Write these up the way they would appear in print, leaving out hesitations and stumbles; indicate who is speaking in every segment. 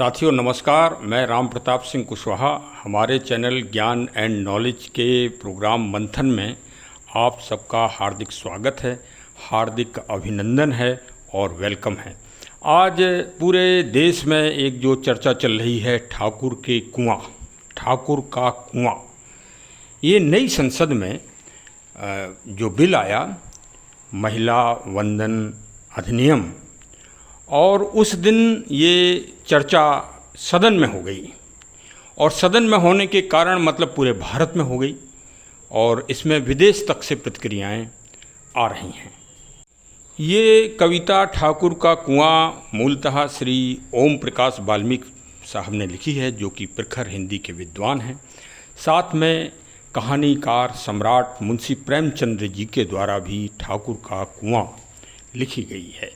Speaker 1: साथियों नमस्कार, मैं राम प्रताप सिंह कुशवाहा। हमारे चैनल ज्ञान एंड नॉलेज के प्रोग्राम मंथन में आप सबका हार्दिक स्वागत है, हार्दिक अभिनंदन है और वेलकम है। आज पूरे देश में एक जो चर्चा चल रही है ठाकुर के कुआं, ठाकुर का कुआं, ये नई संसद में जो बिल आया महिला वंदन अधिनियम, और उस दिन ये चर्चा सदन में हो गई और सदन में होने के कारण मतलब पूरे भारत में हो गई और इसमें विदेश तक से प्रतिक्रियाएं आ रही हैं। ये कविता ठाकुर का कुआं मूलतः श्री ओम प्रकाश वाल्मीकि साहब ने लिखी है, जो कि प्रखर हिंदी के विद्वान हैं। साथ में कहानीकार सम्राट मुंशी प्रेमचंद्र जी के द्वारा भी ठाकुर का कुआं लिखी गई है,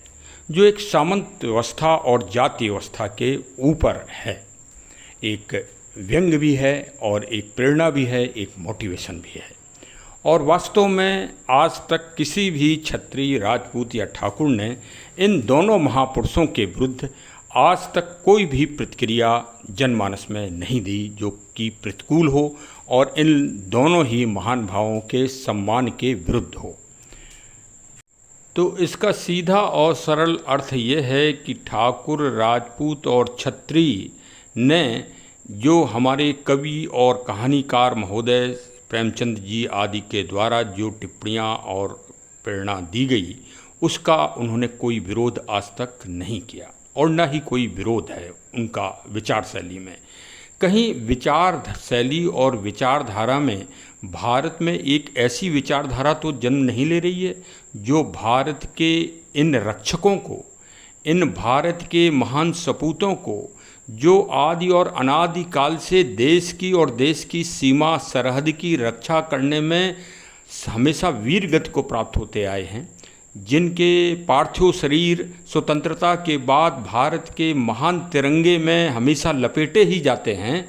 Speaker 1: जो एक सामंत व्यवस्था और जाति व्यवस्था के ऊपर है। एक व्यंग भी है और एक प्रेरणा भी है, एक मोटिवेशन भी है। और वास्तव में आज तक किसी भी क्षत्रिय, राजपूत या ठाकुर ने इन दोनों महापुरुषों के विरुद्ध आज तक कोई भी प्रतिक्रिया जनमानस में नहीं दी जो कि प्रतिकूल हो और इन दोनों ही महान भावों के सम्मान के विरुद्ध हो। तो इसका सीधा और सरल अर्थ ये है कि ठाकुर, राजपूत और क्षत्रिय ने जो हमारे कवि और कहानीकार महोदय प्रेमचंद जी आदि के द्वारा जो टिप्पणियाँ और प्रेरणा दी गई, उसका उन्होंने कोई विरोध आज तक नहीं किया और न ही कोई विरोध है उनका विचार शैली में। कहीं विचार शैली और विचारधारा में भारत में एक ऐसी विचारधारा तो जन्म नहीं ले रही है जो भारत के इन रक्षकों को, इन भारत के महान सपूतों को, जो आदि और अनादि काल से देश की और देश की सीमा सरहद की रक्षा करने में हमेशा वीर गति को प्राप्त होते आए हैं, जिनके पार्थिव शरीर स्वतंत्रता के बाद भारत के महान तिरंगे में हमेशा लपेटे ही जाते हैं,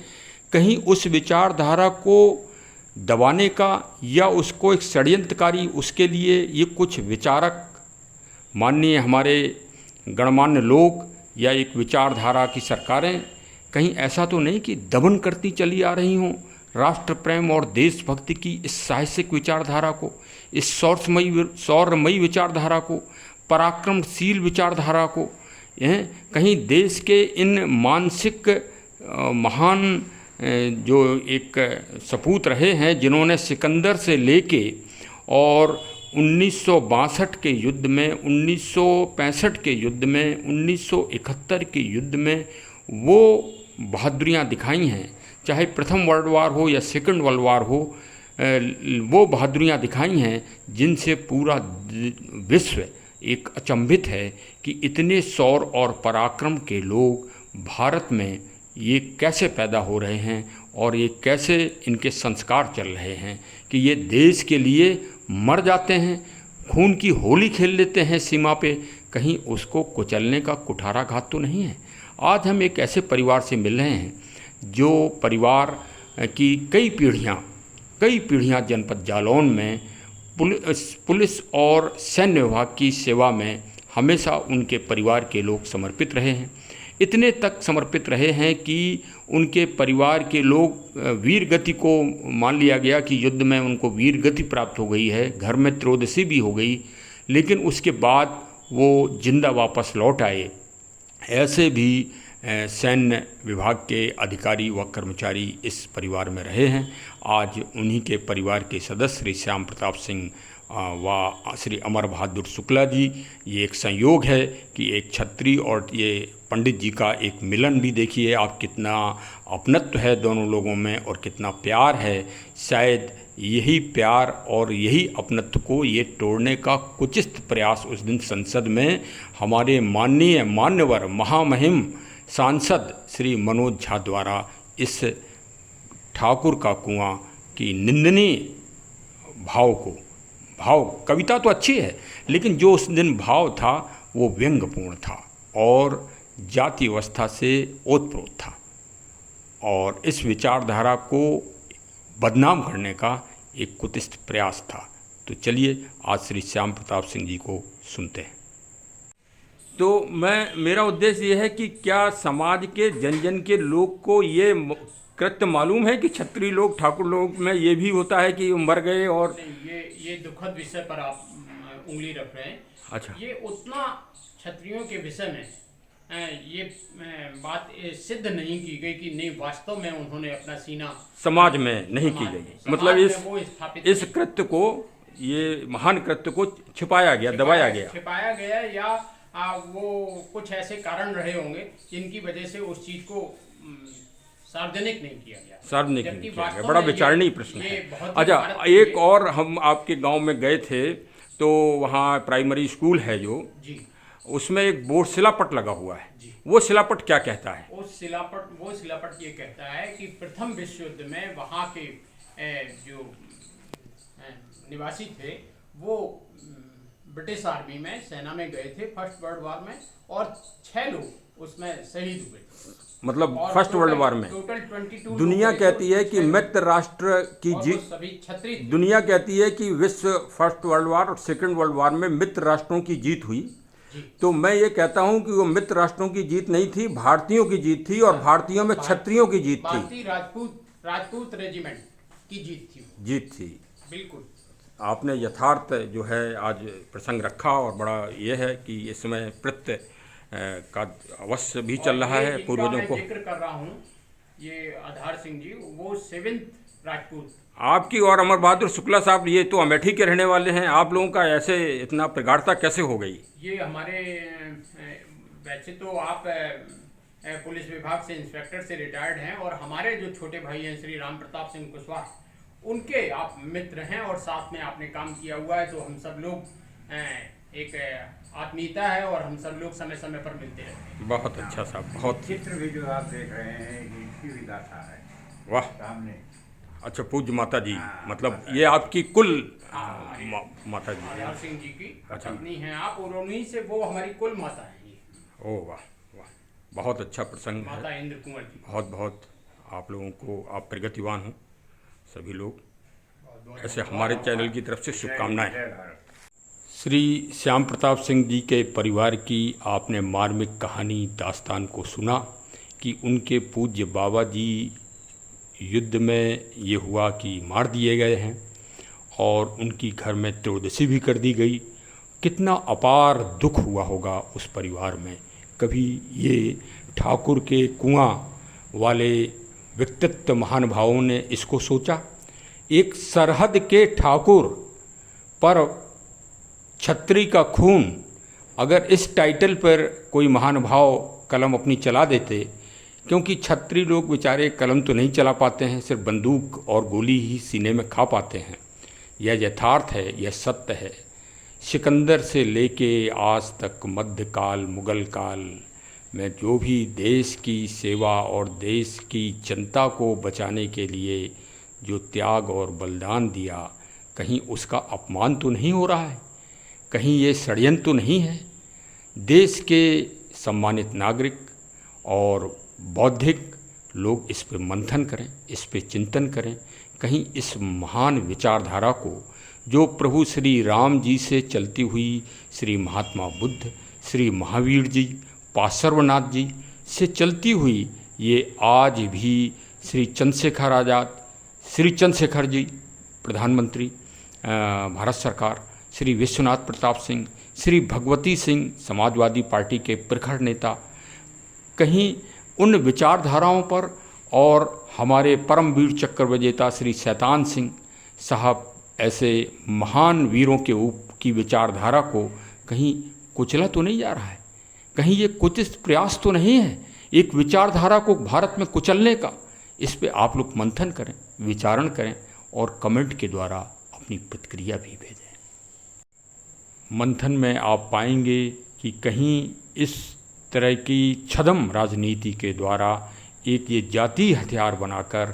Speaker 1: कहीं उस विचारधारा को दबाने का या उसको एक षड्यंत्रकारी, उसके लिए ये कुछ विचारक, माननीय हमारे गणमान्य लोग या एक विचारधारा की सरकारें कहीं ऐसा तो नहीं कि दमन करती चली आ रही हों राष्ट्र प्रेम और देशभक्ति की इस साहसिक विचारधारा को, इस शौर्यमयी विचारधारा को, पराक्रमशील विचारधारा को। कहीं देश के इन मानसिक महान जो एक सपूत रहे हैं, जिन्होंने सिकंदर से लेके और 1962 के युद्ध में, 1965 के युद्ध में, 1971 के युद्ध में वो बहादुरियाँ दिखाई हैं, चाहे प्रथम वर्ल्ड वार हो या सेकंड वर्ल्ड वार हो, वो बहादुरियाँ दिखाई हैं जिनसे पूरा विश्व एक अचंभित है कि इतने शौर्य और पराक्रम के लोग भारत में ये कैसे पैदा हो रहे हैं और ये कैसे इनके संस्कार चल रहे हैं कि ये देश के लिए मर जाते हैं, खून की होली खेल लेते हैं सीमा पे। कहीं उसको कुचलने का कुठाराघात तो नहीं है। आज हम एक ऐसे परिवार से मिल रहे हैं जो परिवार की कई पीढ़ियाँ जनपद जालौन में पुलिस और सैन्य विभाग की सेवा में हमेशा उनके परिवार के लोग समर्पित रहे हैं। इतने तक समर्पित रहे हैं कि उनके परिवार के लोग वीर गति को मान लिया गया कि युद्ध में उनको वीर गति प्राप्त हो गई है, घर में त्रयोदशी भी हो गई, लेकिन उसके बाद वो जिंदा वापस लौट आए। ऐसे भी सैन्य विभाग के अधिकारी व कर्मचारी इस परिवार में रहे हैं। आज उन्हीं के परिवार के सदस्य श्री श्याम प्रताप सिंह व श्री अमर बहादुर शुक्ला जी, ये एक संयोग है कि एक क्षत्रिय और ये पंडित जी का एक मिलन भी देखिए आप, कितना अपनत्व है दोनों लोगों में और कितना प्यार है। शायद यही प्यार और यही अपनत्व को ये तोड़ने का कुचित प्रयास उस दिन संसद में हमारे माननीय मान्यवर महामहिम सांसद श्री मनोज झा द्वारा इस ठाकुर का कुआं की निंदनीय भाव कविता तो अच्छी है, लेकिन जो उस दिन भाव था वो व्यंग्यपूर्ण था और जाति व्यवस्था से ओतप्रोत था और इस विचारधारा को बदनाम करने का एक कुत्सित प्रयास था। तो चलिए आज श्री श्याम प्रताप सिंह जी को सुनते हैं। तो मेरा उद्देश्य ये है कि क्या समाज के जन जन के लोग को ये कृत्य मालूम है कि क्षत्रिय लोग, ठाकुर लोग में ये भी होता है कि मर गए और
Speaker 2: नहीं, ये दुखद विषय पर आप उंगली रख रहे हैं।
Speaker 1: अच्छा,
Speaker 2: ये उतना क्षत्रियों के विषय में ये बात सिद्ध नहीं की गई कि नहीं वास्तव में उन्होंने अपना सीना
Speaker 1: समाज में नहीं की गई, मतलब
Speaker 2: वो स्थापित
Speaker 1: इस कृत्य को, ये महान कृत्य को छिपाया गया, दबाया गया,
Speaker 2: छिपाया गया, या वो कुछ ऐसे कारण रहे होंगे जिनकी वजह से उस चीज को सार्वजनिक नहीं किया गया,
Speaker 1: सार्वजनिक नहीं किया गया। बड़ा विचारणीय प्रश्न है। अच्छा,
Speaker 2: एक
Speaker 1: एक और, हम आपके गांव में गए थे तो वहाँ प्राइमरी स्कूल है जो
Speaker 2: जी,
Speaker 1: उसमें एक बोर्ड शिलापट लगा हुआ है, वो शिलापट क्या कहता है?
Speaker 2: वो शिलापट ये कहता है कि प्रथम विश्व युद्ध में वहाँ के जो निवासी थे वो ब्रिटिश आर्मी में, सेना में गए थे फर्स्ट वर्ल्ड वॉर में, और 6 लोग उसमें शहीद हुए।
Speaker 1: मतलब फर्स्ट वर्ल्ड वॉर में
Speaker 2: टोटल 22
Speaker 1: दुनिया कहती है कि मित्र राष्ट्र की जीत,
Speaker 2: सभी छत्री,
Speaker 1: दुनिया कहती है कि विश्व फर्स्ट वर्ल्ड वॉर और सेकंड वर्ल्ड वॉर में मित्र राष्ट्रों की जीत हुई। तो मैं ये कहता हूं कि वो मित्र राष्ट्रों की जीत नहीं थी, भारतीयों की जीत थी, और भारतीयों में क्षत्रियों की जीत थी,
Speaker 2: भारतीय राजपूत रेजिमेंट की जीत थी। बिल्कुल,
Speaker 1: आपने यथार्थ जो है आज प्रसंग रखा, और बड़ा ये है कि इस समय प्रत्य का अवश्य भी चल रहा है पूर्वजों को।
Speaker 2: जिक्र कर रहा हूँ, ये आधार सिंह जी, वो 7th राजपूत।
Speaker 1: आपकी और अमर बहादुर शुक्ला साहब, ये तो अमेठी के रहने वाले हैं, आप लोगों का ऐसे इतना प्रगाढ़ता कैसे हो गई?
Speaker 2: ये हमारे, वैसे तो आप पुलिस विभाग से इंस्पेक्टर से रिटायर्ड हैं, और हमारे जो छोटे भाई हैं श्री राम प्रताप सिंह कुशवाहा, उनके आप मित्र हैं और साथ में आपने काम किया हुआ है। तो हम सब लोग एक आत्मीयता है, और हम सब लोग समय समय पर मिलते रहते हैं।
Speaker 1: बहुत अच्छा साहब, बहुत।
Speaker 3: चित्र भी जो आप देख रहे हैं इसकी भी गाथा है
Speaker 1: वाह,
Speaker 3: सामने।
Speaker 1: अच्छा, पूज्य माता जी,
Speaker 3: हाँ,
Speaker 1: मतलब
Speaker 3: माता
Speaker 1: ये आपकी कुल माता जी
Speaker 2: आधार सिंह जी की
Speaker 1: अच्छा।
Speaker 2: पत्नी हैं आप, और उन्हीं से वो हमारी कुल माता है।
Speaker 1: ओह वाह वाह, बहुत अच्छा प्रसंग है।
Speaker 2: माता इंद्र कुंवर जी,
Speaker 1: बहुत बहुत आप लोगों को, आप प्रगतिवान हो सभी लोग, ऐसे हमारे चैनल की तरफ से शुभकामनाएं। श्री श्याम प्रताप सिंह जी के परिवार की आपने मार्मिक कहानी, दास्तान को सुना कि उनके पूज्य बाबा जी युद्ध में ये हुआ कि मार दिए गए हैं, और उनकी घर में त्रयोदशी भी कर दी गई। कितना अपार दुख हुआ होगा उस परिवार में। कभी ये ठाकुर के कुआं वाले व्यक्तित्व महानुभावों ने इसको सोचा? एक सरहद के ठाकुर पर छत्री का खून, अगर इस टाइटल पर कोई महानुभाव कलम अपनी चला देते, क्योंकि छत्री लोग बेचारे कलम तो नहीं चला पाते हैं, सिर्फ बंदूक और गोली ही सीने में खा पाते हैं। यह यथार्थ है, यह सत्य है। सिकंदर से लेके आज तक मध्यकाल, मुगल काल में जो भी देश की सेवा और देश की जनता को बचाने के लिए जो त्याग और बलिदान दिया, कहीं उसका अपमान तो नहीं हो रहा है? कहीं ये षड्यंत्र तो नहीं है? देश के सम्मानित नागरिक और बौद्धिक लोग इस पे मंथन करें, इस पे चिंतन करें। कहीं इस महान विचारधारा को, जो प्रभु श्री राम जी से चलती हुई, श्री महात्मा बुद्ध, श्री महावीर जी, पार्श्वनाथ जी से चलती हुई, ये आज भी श्री चंद्रशेखर आज़ाद, श्री चंद्रशेखर जी प्रधानमंत्री भारत सरकार, श्री विश्वनाथ प्रताप सिंह, श्री भगवती सिंह समाजवादी पार्टी के प्रखर नेता, कहीं उन विचारधाराओं पर, और हमारे परमवीर चक्र विजेता श्री शैतान सिंह साहब ऐसे महान वीरों के की विचारधारा को कहीं कुचला तो नहीं जा रहा है? कहीं ये कुचित प्रयास तो नहीं है एक विचारधारा को भारत में कुचलने का? इस पे आप लोग मंथन करें, विचारण करें, और कमेंट के द्वारा अपनी प्रतिक्रिया भी भेजें। मंथन में आप पाएंगे कि कहीं इस तरह की छद्म राजनीति के द्वारा एक ये जातीय हथियार बनाकर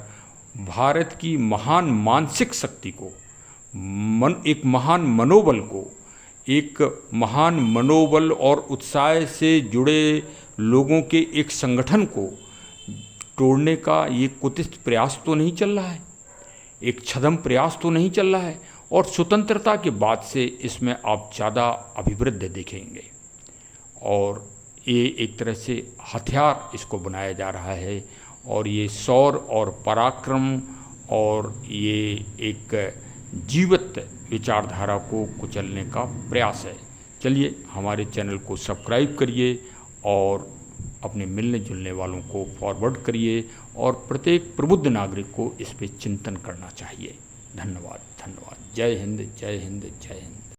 Speaker 1: भारत की महान मानसिक शक्ति को, एक महान मनोबल को, एक महान मनोबल और उत्साह से जुड़े लोगों के एक संगठन को तोड़ने का ये कुत्सित प्रयास तो नहीं चल रहा है? एक छद्म प्रयास तो नहीं चल रहा है? और स्वतंत्रता के बाद से इसमें आप ज़्यादा अभिवृद्धि देखेंगे। और ये एक तरह से हथियार इसको बनाया जा रहा है और ये शौर्य और पराक्रम और ये एक जीवित विचारधारा को कुचलने का प्रयास है। चलिए हमारे चैनल को सब्सक्राइब करिए और अपने मिलने जुलने वालों को फॉरवर्ड करिए और प्रत्येक प्रबुद्ध नागरिक को इस पर चिंतन करना चाहिए। धन्यवाद, धन्यवाद। जय हिंद, जय हिंद, जय हिंद।